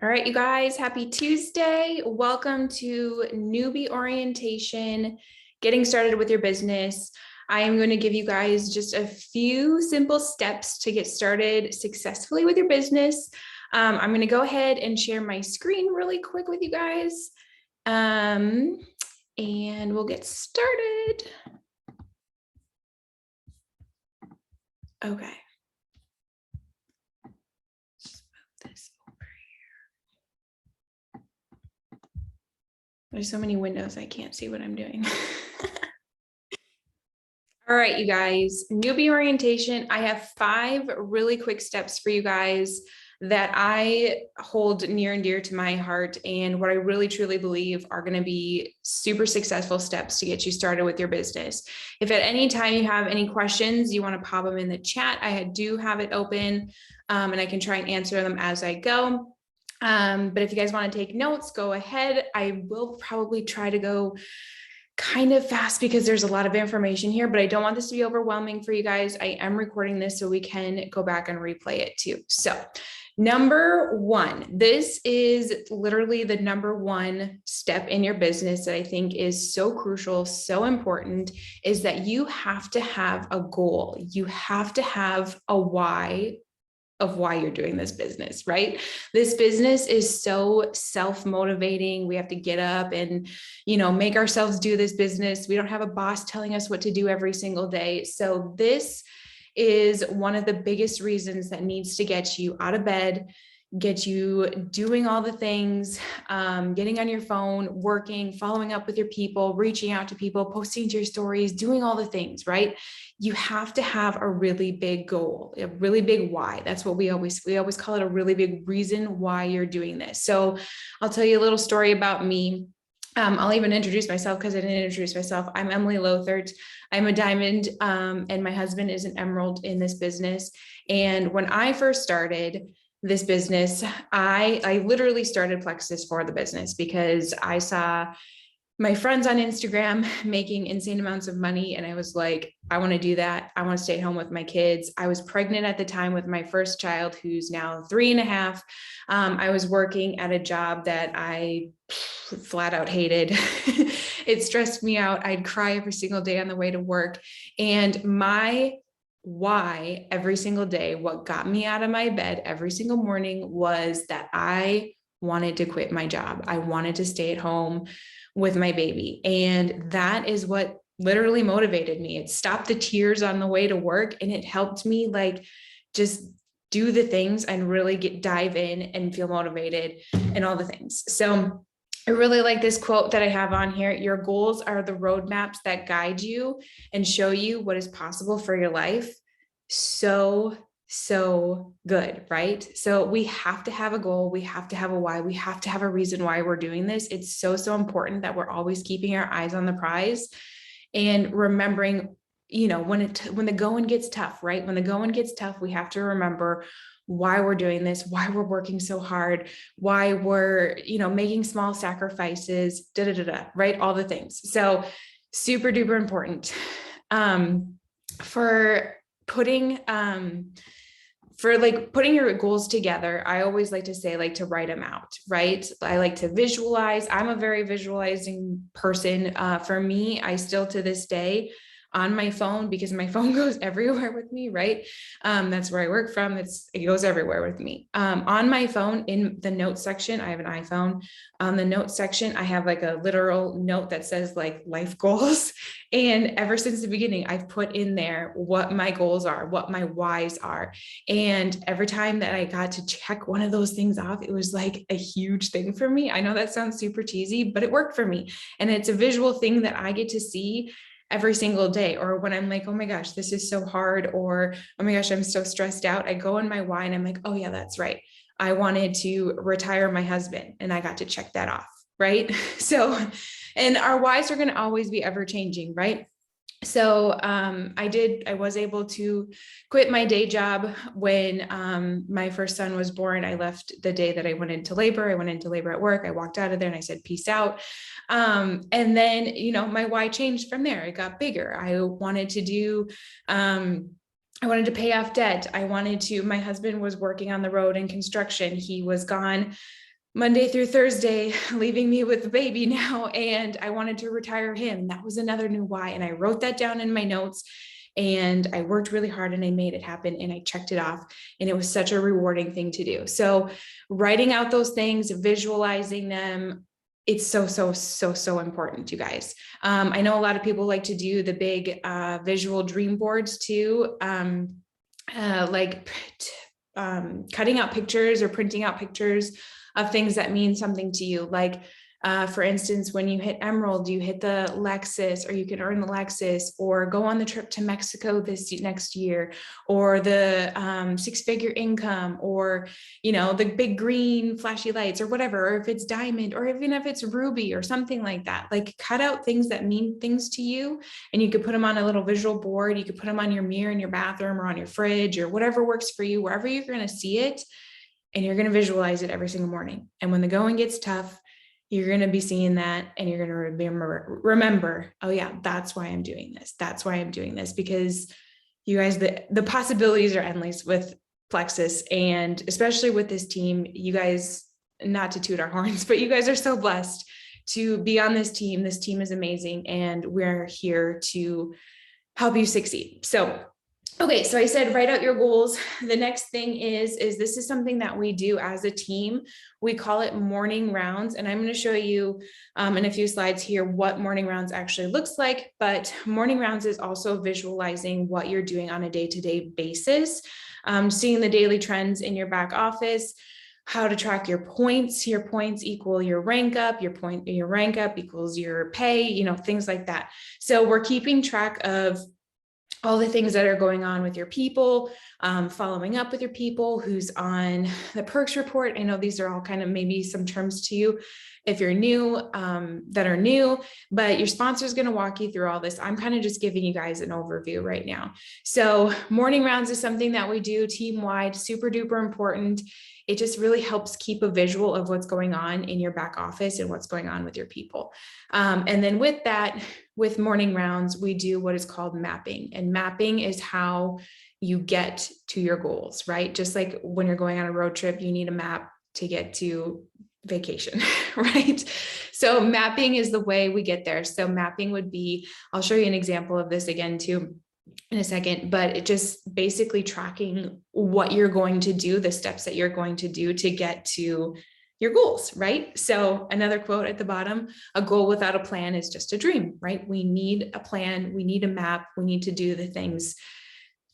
All right, you guys, happy Tuesday. Welcome to newbie orientation, getting started with your business. I am going to give you guys just a few simple steps to get started successfully with your business. I'm going to go ahead and share my screen really quick with you guys. And we'll get started. Okay. Just move this over here. There's so many windows, I can't see what I'm doing. All right, you guys, newbie orientation. I have 5 really quick steps for you guys that I hold near and dear to my heart, and what I really truly believe are going to be super successful steps to get you started with your business. If at any time you have any questions, you want to pop them in the chat. I do have it open, and I can try and answer them as I go. But if you guys want to take notes, go ahead. I will probably try to go kind of fast because there's a lot of information here, but I don't want this to be overwhelming for you guys. I am recording this so we can go back and replay it too. So number 1, this is literally the number 1 step in your business that I think is so crucial, so important, is that you have to have a goal. You have to have a why of why you're doing this business, right? This business is so self-motivating. We have to get up and, make ourselves do this business. We don't have a boss telling us what to do every single day. So this is one of the biggest reasons that needs to get you out of bed, get you doing all the things, getting on your phone, working, following up with your people, reaching out to people, posting to your stories, doing all the things, right? You have to have a really big goal, a really big why. That's what we always call it, a really big reason why you're doing this. So I'll tell you a little story about me. I'll even introduce myself because I didn't introduce myself. I'm Emily Lothert. I'm a diamond, and my husband is an emerald in this business. And when I first started this business, I literally started Plexus for the business because I saw my friends on Instagram making insane amounts of money. And I was like, I want to do that. I want to stay at home with my kids. I was pregnant at the time with my first child, who's now 3.5. I was working at a job that I flat out hated. It stressed me out. I'd cry every single day on the way to work. And my why every single day, what got me out of my bed every single morning, was that I wanted to quit my job. I wanted to stay at home with my baby. And that is what literally motivated me. It stopped the tears on the way to work, and it helped me just do the things and really dive in and feel motivated and all the things. So I really like this quote that I have on here. Your goals are the roadmaps that guide you and show you what is possible for your life. So good, right? So we have to have a goal. We have to have a why. We have to have a reason why we're doing this. It's so important that we're always keeping our eyes on the prize and remembering, when the going gets tough, right? When the going gets tough, we have to remember why we're doing this, why we're working so hard, why we're, making small sacrifices, right? All the things. So super duper important. For putting your goals together, I always like to say, to write them out, right? I like to visualize. I'm a very visualizing person. For me, I still to this day on my phone, because my phone goes everywhere with me, right? That's where I work from. It goes everywhere with me. On my phone, in the notes section, I have an iPhone. On the notes section, I have a literal note that says life goals. And ever since the beginning, I've put in there what my goals are, what my whys are. And every time that I got to check one of those things off, it was like a huge thing for me. I know that sounds super cheesy, but it worked for me. And it's a visual thing that I get to see every single day. Or when I'm like, oh my gosh, this is so hard, or oh my gosh, I'm so stressed out, I go in my why and I'm like, oh yeah, that's right. I wanted to retire my husband, and I got to check that off, right? So, and our whys are going to always be ever changing, right? So I was able to quit my day job when my first son was born. I left the day that I went into labor. I went into labor at work. I walked out of there and I said, peace out. And then, my why changed from there. It got bigger. I wanted to pay off debt. My husband was working on the road in construction. He was gone Monday through Thursday, leaving me with the baby now. And I wanted to retire him. That was another new why. And I wrote that down in my notes and I worked really hard and I made it happen and I checked it off. And it was such a rewarding thing to do. So writing out those things, visualizing them, it's so important, you guys. I know a lot of people like to do the big visual dream boards too. Like cutting out pictures or printing out pictures of things that mean something to you. Like, for instance, when you hit Emerald, you hit the Lexus, or you can earn the Lexus, or go on the trip to Mexico this next year, or the 6-figure income, or, you know, the big green flashy lights or whatever, or if it's diamond, or even if it's ruby or something like that. Like, cut out things that mean things to you, and you could put them on a little visual board. You could put them on your mirror in your bathroom or on your fridge or whatever works for you, wherever you're going to see it. And you're going to visualize it every single morning. And when the going gets tough, you're going to be seeing that and you're going to remember, oh yeah, that's why I'm doing this. That's why I'm doing this, because you guys, the possibilities are endless with Plexus, and especially with this team. You guys, not to toot our horns, but you guys are so blessed to be on this team. This team is amazing, and we're here to help you succeed. So okay, so I said, write out your goals. The next thing is this is something that we do as a team. We call it morning rounds. And I'm going to show you in a few slides here what morning rounds actually looks like. But morning rounds is also visualizing what you're doing on a day-to-day basis, seeing the daily trends in your back office, how to track your points. Your points equal your rank up, your rank up equals your pay, you know, things like that. So we're keeping track of all the things that are going on with your people, following up with your people, who's on the perks report. I know these are all kind of maybe some terms to you if you're new, that are new, but your sponsor is going to walk you through all this. I'm kind of just giving you guys an overview right now. So morning rounds is something that we do team-wide, super duper important. It just really helps keep a visual of what's going on in your back office and what's going on with your people. And then with that, with morning rounds, we do what is called mapping. And mapping is how you get to your goals, right? Just like when you're going on a road trip, you need a map to get to vacation, right? So mapping is the way we get there. So mapping would be, I'll show you an example of this again too in a second, but it just basically tracking what you're going to do, the steps that you're going to do to get to your goals, right? So another quote at the bottom, a goal without a plan is just a dream, right? We need a plan, we need a map, we need to do the things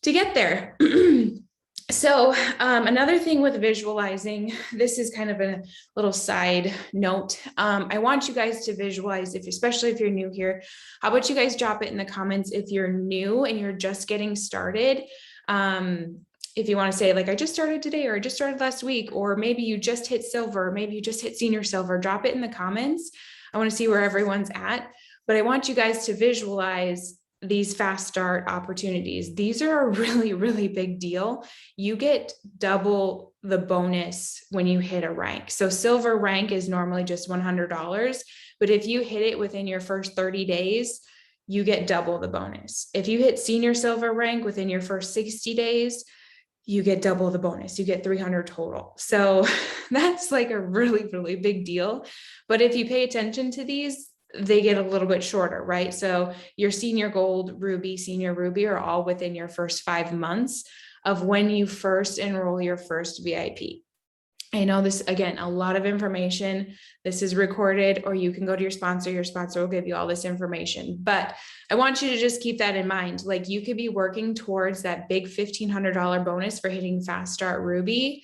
to get there. So another thing with visualizing, this is kind of a little side note. I want you guys to visualize, especially if you're new here. How about you guys drop it in the comments if you're new and you're just getting started. If you want to say, like, I just started today, or I just started last week, or maybe you just hit silver, maybe you just hit senior silver, drop it in the comments. I want to see where everyone's at, but I want you guys to visualize these fast start opportunities. These are a really, really big deal. You get double the bonus when you hit a rank. So silver rank is normally just $100, but if you hit it within your first 30 days, you get double the bonus. If you hit senior silver rank within your first 60 days, you get double the bonus. You get 300 total. So that's like a really, really big deal. But if you pay attention to these, they get a little bit shorter, right? So your senior gold, ruby, senior ruby are all within your first 5 months of when you first enroll your first VIP. I know this, again, a lot of information. This is recorded, or you can go to your sponsor. Your sponsor will give you all this information. But I want you to just keep that in mind. Like, you could be working towards that big $1,500 bonus for hitting Fast Start Ruby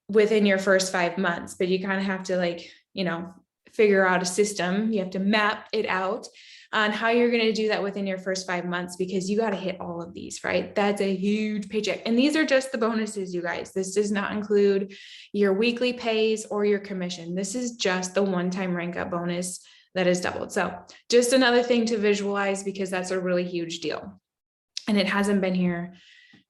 within your first 5 months, but you kind of have to, like, you know, figure out a system. You have to map it out on how you're going to do that within your first 5 months, because you got to hit all of these, right? That's a huge paycheck. And these are just the bonuses, you guys. This does not include your weekly pays or your commission. This is just the one-time rank up bonus that is doubled. So just another thing to visualize, because that's a really huge deal. And it hasn't been here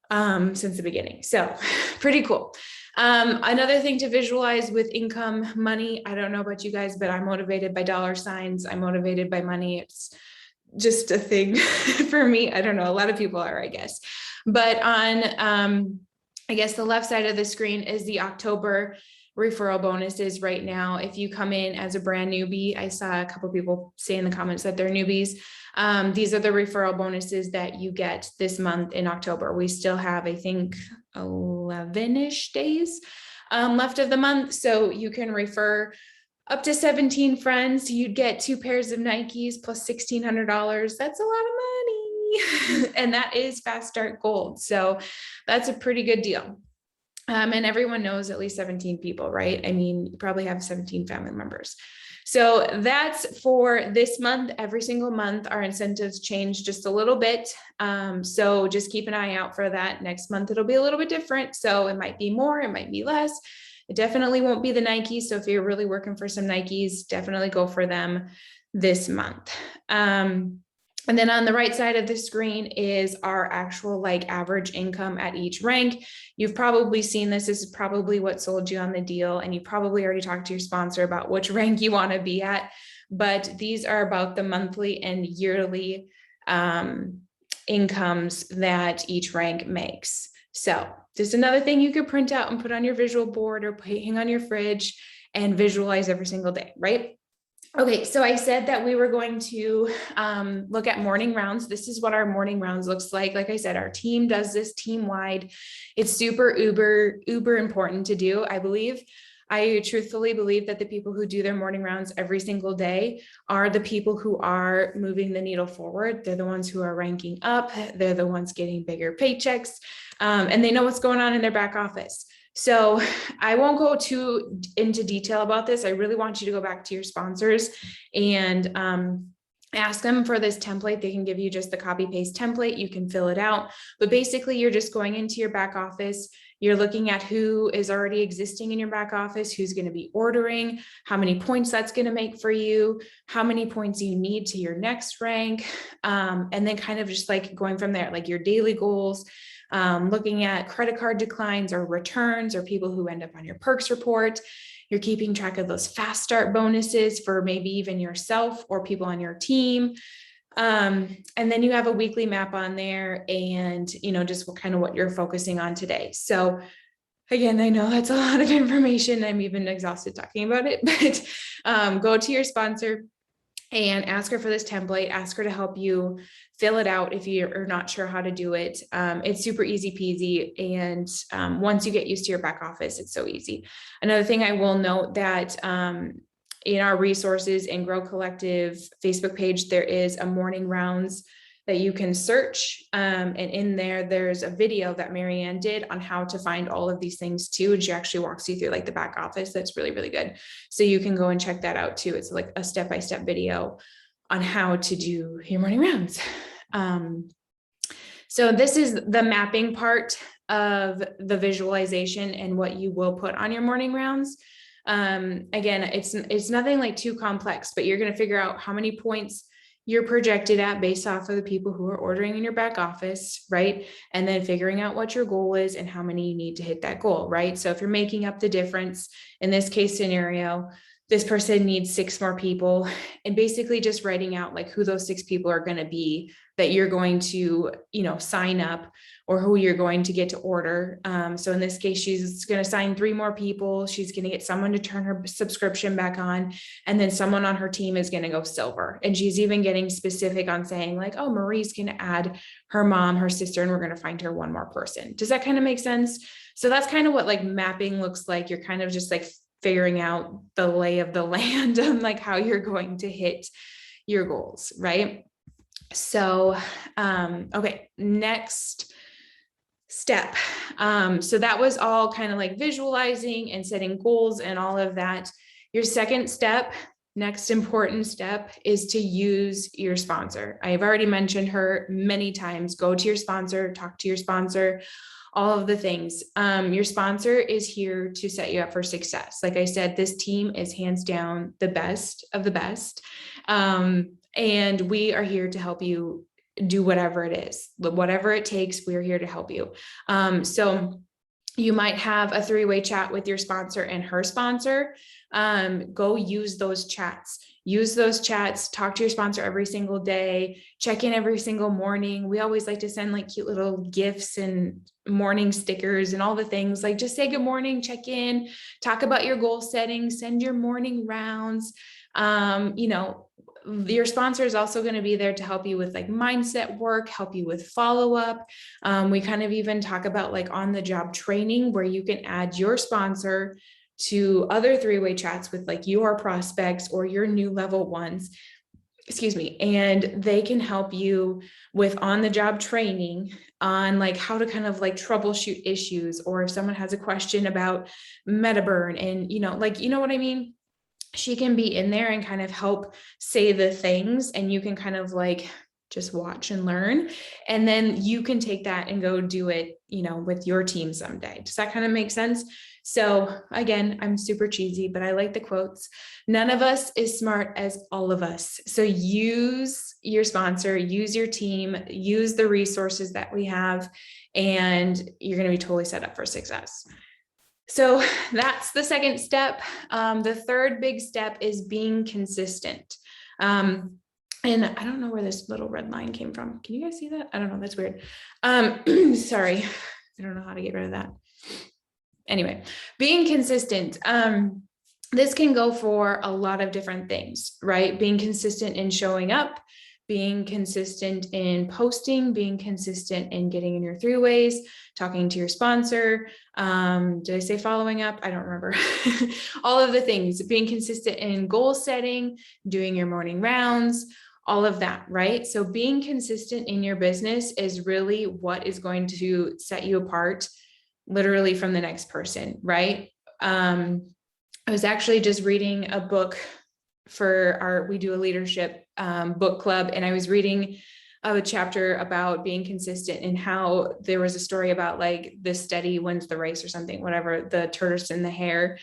since the beginning. So pretty cool. Another thing to visualize with income, money. I don't know about you guys, but I'm motivated by dollar signs. I'm motivated by money. It's just a thing for me. I don't know. A lot of people are, I guess. But on, I guess the left side of the screen is the October referral bonuses right now. If you come in as a brand newbie, I saw a couple people say in the comments that they're newbies. These are the referral bonuses that you get this month in October. We still have, I think, 11-ish days left of the month. So you can refer up to 17 friends. You'd get 2 pairs of Nikes plus $1,600. That's a lot of money. And that is Fast Start Gold. So that's a pretty good deal. And everyone knows at least 17 people, right? I mean, you probably have 17 family members. So that's for this month. Every single month, our incentives change just a little bit. So just keep an eye out for that. Next month, it'll be a little bit different. So it might be more, it might be less. It definitely won't be the Nikes. So if you're really working for some Nikes, definitely go for them this month. And then on the right side of the screen is our actual like average income at each rank. You've probably seen this. This is probably what sold you on the deal. And you probably already talked to your sponsor about which rank you want to be at. But these are about the monthly and yearly incomes that each rank makes. So just another thing you could print out and put on your visual board or hang on your fridge and visualize every single day, right? Okay, so I said that we were going to look at morning rounds. This is what our morning rounds looks like. Like I said, our team does this team-wide. It's super uber important to do, I believe. I truthfully believe that the people who do their morning rounds every single day are the people who are moving the needle forward. They're the ones who are ranking up. They're the ones getting bigger paychecks, and they know what's going on in their back office. So I won't go too into detail about this. I really want you to go back to your sponsors and ask them for this template. They can give you just the copy paste template. You can fill it out, but basically you're just going into your back office. You're looking at who is already existing in your back office, who's going to be ordering, how many points that's going to make for you, how many points you need to your next rank. And then kind of just like going from there, like your daily goals, looking at credit card declines or returns or people who end up on your perks report. You're keeping track of those fast start bonuses for maybe even yourself or people on your team. And then you have a weekly map on there and, just what you're focusing on today. So again, I know that's a lot of information. I'm even exhausted talking about it, but go to your sponsor and ask her for this template, ask her to help you fill it out if you're not sure how to do it. It's super easy peasy. And once you get used to your back office, it's so easy. Another thing I will note that in our resources and Grow Collective Facebook page, there is a morning rounds that you can search. And in there, there's a video that Marianne did on how to find all of these things too. And she actually walks you through like the back office. That's really, really good. So you can go and check that out too. It's like a step-by-step video on how to do your morning rounds. So this is the mapping part of the visualization and what you will put on your morning rounds. Again, it's nothing like too complex, but you're going to figure out how many points you're projected at based off of the people who are ordering in your back office, right? And then figuring out what your goal is and how many you need to hit that goal, right? So if you're making up the difference in this case scenario, this person needs 6 more people, and basically just writing out like who those 6 people are going to be that you're going to, sign up, or who you're going to get to order. So in this case, she's going to sign 3 more people. She's going to get someone to turn her subscription back on. And then someone on her team is going to go silver. And she's even getting specific on saying like, oh, Marie's going to add her mom, her sister, and we're going to find her 1 more person. Does that kind of make sense? So that's kind of what like mapping looks like. You're kind of just like figuring out the lay of the land and like how you're going to hit your goals, right? So, okay, next step. So that was all kind of like visualizing and setting goals and all of that. Your second step, next important step, is to use your sponsor. I have already mentioned her many times. Go to your sponsor, talk to your sponsor, all of the things. Your sponsor is here to set you up for success. Like I said, this team is hands down the best of the best. And we are here to help you do whatever it is, whatever it takes, we're here to help you. So you might have a 3-way chat with your sponsor and her sponsor. Go use those chats. use those chats, talk to your sponsor every single day, check in every single morning. We always like to send like cute little gifts and morning stickers and all the things, like just say good morning, check in, talk about your goal setting, send your morning rounds. Your sponsor is also going to be there to help you with like mindset work, help you with follow-up. We kind of even talk about like on the job training where you can add your sponsor to other three-way chats with like your prospects or your new level ones, and they can help you with on the job training on like how to kind of like troubleshoot issues, or if someone has a question about MetaBurn and, what I mean? She can be in there and kind of help say the things, and you can kind of like just watch and learn. And then you can take that and go do it, with your team someday. Does that kind of make sense? So again, I'm super cheesy, but I like the quotes. None of us is smart as all of us. So use your sponsor, use your team, use the resources that we have, and you're going to be totally set up for success. So that's the second step. The third big step is being consistent. And I don't know where this little red line came from. Can you guys see that? I don't know. That's weird. Sorry. I don't know how to get rid of that. Anyway, being consistent. This can go for a lot of different things, right? Being consistent in showing up, being consistent in posting, being consistent in getting in your three ways, talking to your sponsor. Did I say following up? I don't remember. All of the things, being consistent in goal setting, doing your morning rounds, all of that, right? So being consistent in your business is really what is going to set you apart literally from the next person, right? I was actually just reading a book for we do a leadership book club, and I was reading a chapter about being consistent and how there was a story about like the steady wins the race or something, whatever, the tortoise and the hare,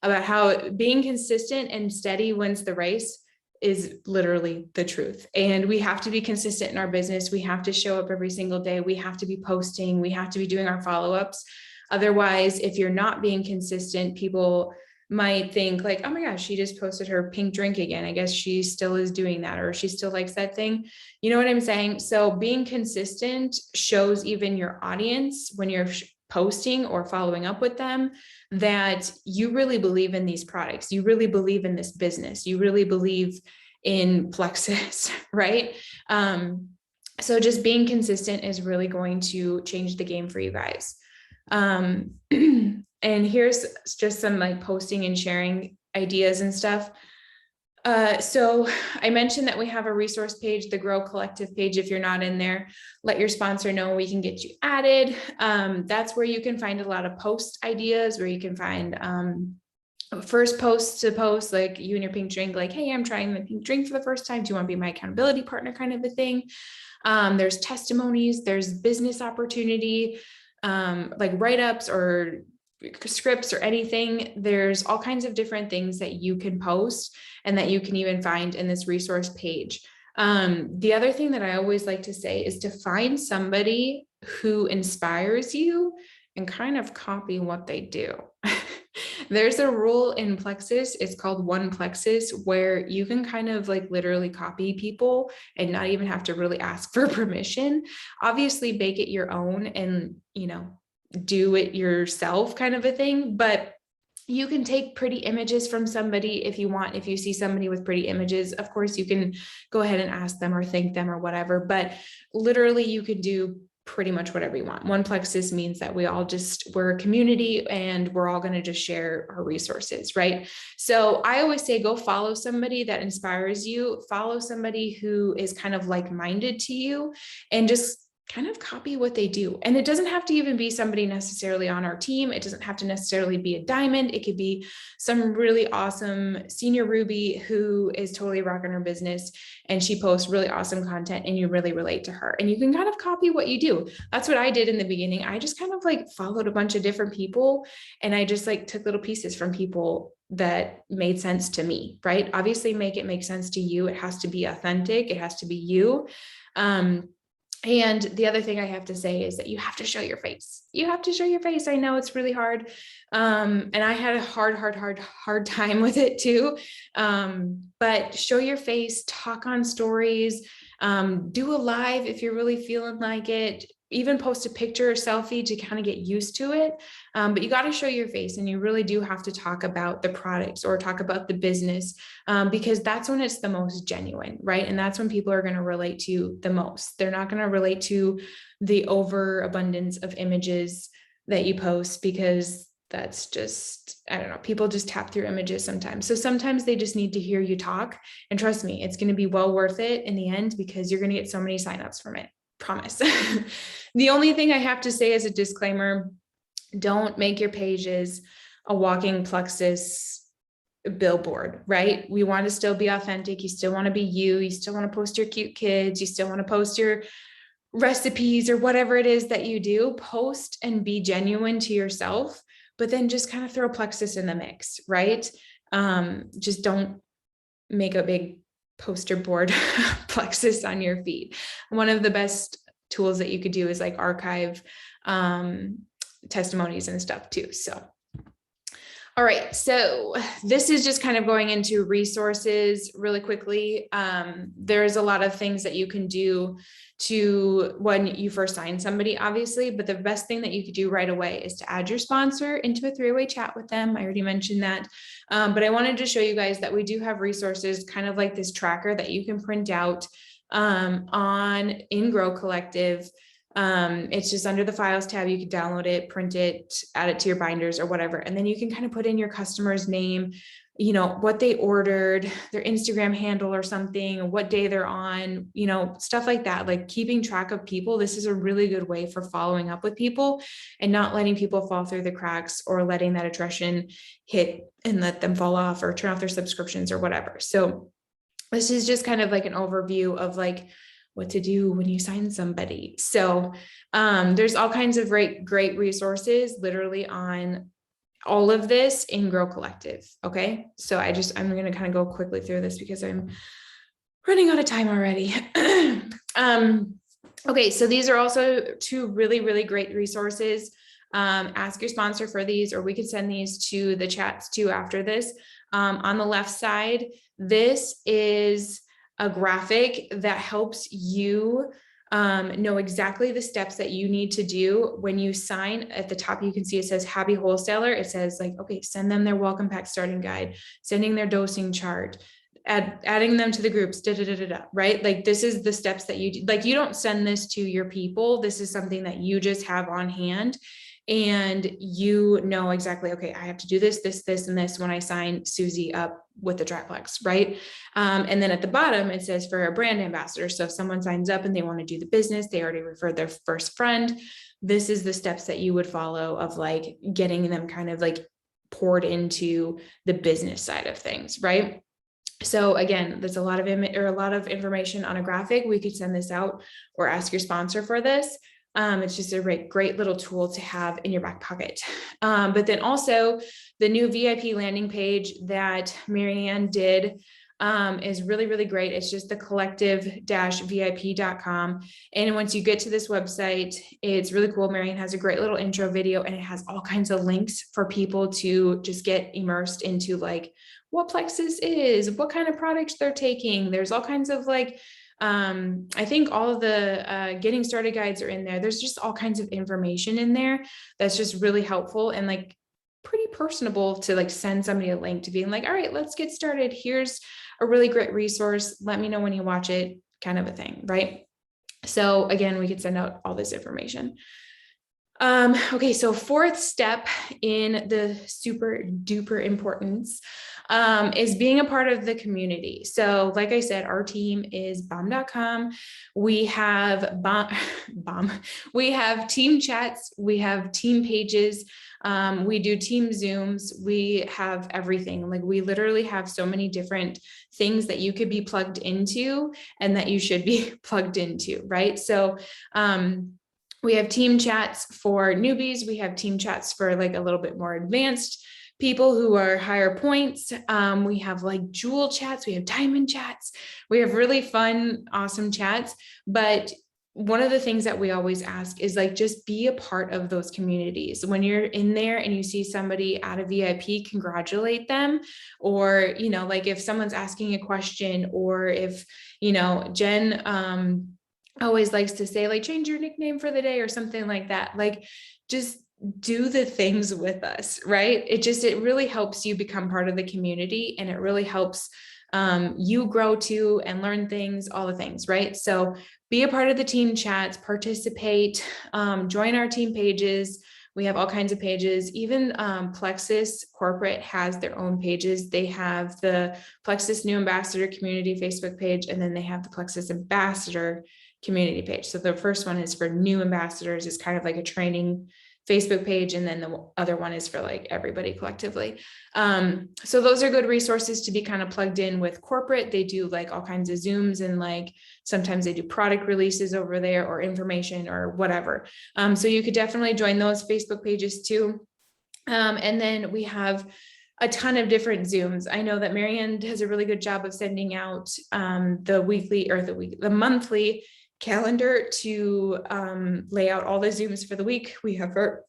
about how being consistent and steady wins the race is literally the truth. And we have to be consistent in our business. We have to show up every single day. We have to be posting. We have to be doing our follow-ups. Otherwise, if you're not being consistent, people might think like, oh my gosh, she just posted her pink drink again. I guess she still is doing that, or she still likes that thing. You know what I'm saying? So being consistent shows even your audience when you're posting or following up with them that you really believe in these products. You really believe in this business. You really believe in Plexus, right? So just being consistent is really going to change the game for you guys. And here's just some like posting and sharing ideas and stuff. So I mentioned that we have a resource page, the Grow Collective page. If you're not in there, let your sponsor know, we can get you added. That's where you can find a lot of post ideas, where you can find first posts to post, like you and your pink drink, like, hey, I'm trying the pink drink for the first time. Do you want to be my accountability partner, kind of a thing? There's testimonies, there's business opportunity, like write-ups or scripts or anything. There's all kinds of different things that you can post and that you can even find in this resource page. The other thing that I always like to say is to find somebody who inspires you and kind of copy what they do. There's a rule in Plexus, it's called One Plexus, where you can kind of like literally copy people and not even have to really ask for permission. Obviously, make it your own and, do it yourself, kind of a thing. But you can take pretty images from somebody if you want. If you see somebody with pretty images, of course, you can go ahead and ask them or thank them or whatever. But literally, you could do pretty much whatever you want. One Plexus means that we're a community and we're all going to just share our resources, right? So I always say, go follow somebody that inspires you, follow somebody who is kind of like-minded to you, and just kind of copy what they do. And it doesn't have to even be somebody necessarily on our team. It doesn't have to necessarily be a diamond. It could be some really awesome senior Ruby who is totally rocking her business and she posts really awesome content and you really relate to her. And you can kind of copy what you do. That's what I did in the beginning. I just kind of like followed a bunch of different people and I just like took little pieces from people that made sense to me, right? Obviously make it make sense to you. It has to be authentic. It has to be you. And the other thing I have to say is that you have to show your face. You have to show your face. I know it's really hard. And I had a hard time with it too. But show your face, talk on stories, do a live if you're really feeling like it, even post a picture or selfie to kind of get used to it. But you got to show your face, and you really do have to talk about the products or talk about the business, because that's when it's the most genuine, right? And that's when people are going to relate to you the most. They're not going to relate to the overabundance of images that you post, because that's just, I don't know, people just tap through images sometimes. So sometimes they just need to hear you talk. And trust me, it's going to be well worth it in the end, because you're going to get so many signups from it. Promise. The only thing I have to say as a disclaimer, don't make your pages a walking plexus billboard, right? We want to still be authentic. You still want to be you. You still want to post your cute kids. You still want to post your recipes or whatever it is that you do. Post and be genuine to yourself, but then just kind of throw plexus in the mix, right? Just don't make a big poster board plexus on your feed. One of the best tools that you could do is like archive testimonies and stuff too. So, all right, so this is just kind of going into resources really quickly. There's a lot of things that you can do to when you first sign somebody, obviously, but the best thing that you could do right away is to add your sponsor into a three-way chat with them. I already mentioned that, but I wanted to show you guys that we do have resources, kind of like this tracker that you can print out in Grow Collective. It's just under the files tab. You can download it, print it, add it to your binders or whatever. And then you can kind of put in your customer's name, you know, what they ordered, their Instagram handle or something, what day they're on, you know, stuff like that. Like keeping track of people. This is a really good way for following up with people and not letting people fall through the cracks or letting that attrition hit and let them fall off or turn off their subscriptions or whatever. So this is just kind of like an overview of like what to do when you sign somebody. So there's all kinds of great resources literally on all of this in Grow Collective. Okay. So I'm going to kind of go quickly through this because I'm running out of time already. Okay. So these are also two really great resources. Ask your sponsor for these, or we could send these to the chats too after this. On the left side, this is a graphic that helps you know exactly the steps that you need to do when you sign. At the top, you can see it says Happy Wholesaler. It says like, okay, send them their welcome pack starting guide, sending their dosing chart, adding them to the groups, right? Like this is the steps that you do. Like you don't send this to your people. This is something that you just have on hand. And you know exactly, okay, I have to do this, and this when I sign Susie up with the triplex, right? And then at the bottom, it says for a brand ambassador. So if someone signs up and they want to do the business, they already referred their first friend. This is the steps that you would follow of like getting them kind of like poured into the business side of things, right? So again, there's a lot of information on a graphic. We could send this out or ask your sponsor for this. It's just a great little tool to have in your back pocket. But then also the new VIP landing page that Marianne did is really great. It's just the collective-vip.com. And once you get to this website, it's really cool. Marianne has a great little intro video, and it has all kinds of links for people to just get immersed into like what Plexus is, what kind of products they're taking. There's all kinds of like, I think all of the getting started guides are in there. There's just all kinds of information in there that's just really helpful and like pretty personable to like send somebody a link to being like, all right, let's get started. Here's a really great resource. Let me know when you watch it, kind of a thing, right? So again, we could send out all this information. Okay, so fourth step in the super duper importance is being a part of the community. So like I said, our team is bomb.com. We have we have team chats, we have team pages, we do team Zooms, we have everything. Like we literally have so many different things that you could be plugged into and that you should be plugged into, right? So we have team chats for newbies. We have team chats for like a little bit more advanced people who are higher points. We have like jewel chats. We have diamond chats. We have really fun, awesome chats. But one of the things that we always ask is like, just be a part of those communities. When you're in there and you see somebody at a VIP, congratulate them. Or, you know, like if someone's asking a question, or if, you know, Jen always likes to say like, change your nickname for the day or something like that. Like, just do the things with us, right? It really helps you become part of the community, and it really helps you grow too and learn things, all the things, right? So be a part of the team chats, participate, join our team pages. We have all kinds of pages. Even Plexus Corporate has their own pages. They have the Plexus New Ambassador Community Facebook page, and then they have the Plexus Ambassador Community page. So the first one is for new ambassadors. It's kind of like a training Facebook page, and then the other one is for like everybody collectively. So those are good resources to be kind of plugged in with corporate. They do like all kinds of Zooms, and like sometimes they do product releases over there or information or whatever. So you could definitely join those Facebook pages too. And then we have a ton of different Zooms. I know that Marianne does a really good job of sending out the weekly or the monthly calendar to lay out all the Zooms for the week. We have our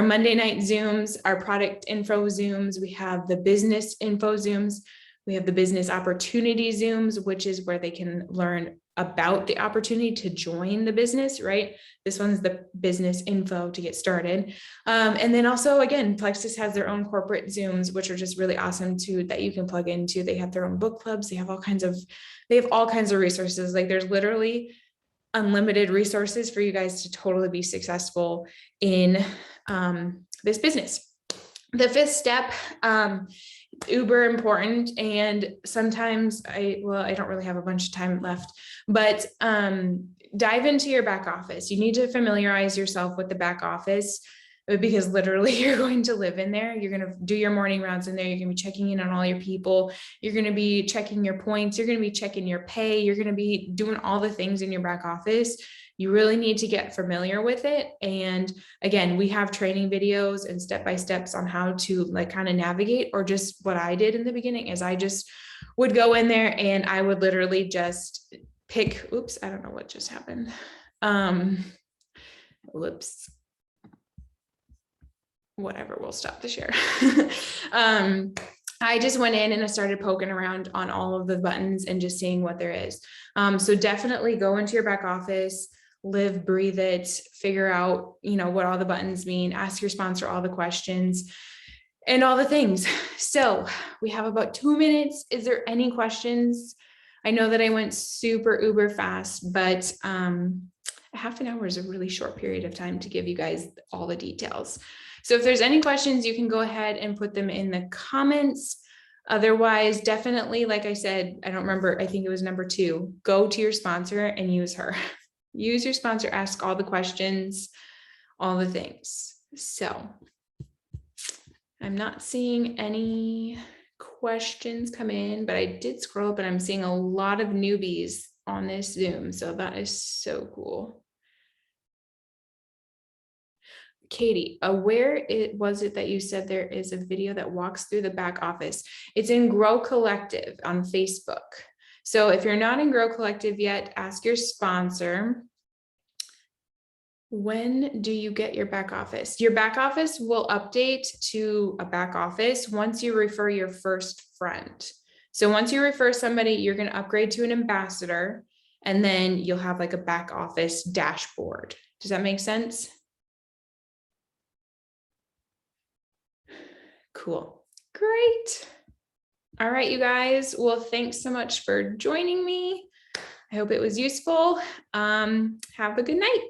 Monday night Zooms, our product info Zooms. We have the business info Zooms. We have the business opportunity Zooms, which is where they can learn about the opportunity to join the business, right? This one's the business info to get started. And then also, again, Plexus has their own corporate Zooms, which are just really awesome too, that you can plug into. They have their own book clubs. They have all kinds of resources. Like there's literally unlimited resources for you guys to totally be successful in this business. The fifth step, uber important. And sometimes I don't really have a bunch of time left, but dive into your back office. You need to familiarize yourself with the back office, because literally you're going to live in there. You're going to do your morning rounds in there. You're going to be checking in on all your people. You're going to be checking your points. You're going to be checking your pay. You're going to be doing all the things in your back office. You really need to get familiar with it. And again, we have training videos and step-by-steps on how to like kind of navigate, or just what I did in the beginning is I just would go in there and I would literally just pick, oops, I don't know what just happened. Whoops. Whatever, we'll stop the share. I just went in and I started poking around on all of the buttons and just seeing what there is. So definitely go into your back office, live, breathe it, figure out, what all the buttons mean, ask your sponsor all the questions and all the things. So we have about 2 minutes. Is there any questions? I know that I went super uber fast, but half an hour is a really short period of time to give you guys all the details. So if there's any questions, you can go ahead and put them in the comments. Otherwise, definitely, like I said, I don't remember, I think it was number 2, go to your sponsor and use her. Use your sponsor, ask all the questions, all the things. So I'm not seeing any questions come in, but I did scroll up and I'm seeing a lot of newbies on this Zoom. So that is so cool. Katie, where was it that you said there is a video that walks through the back office? It's in Grow Collective on Facebook. So if you're not in Grow Collective yet, ask your sponsor. When do you get your back office? Your back office will update to a back office once you refer your first friend. So once you refer somebody, you're going to upgrade to an ambassador, and then you'll have like a back office dashboard. Does that make sense? Cool. Great. All right, you guys. Well, thanks so much for joining me. I hope it was useful. Have a good night.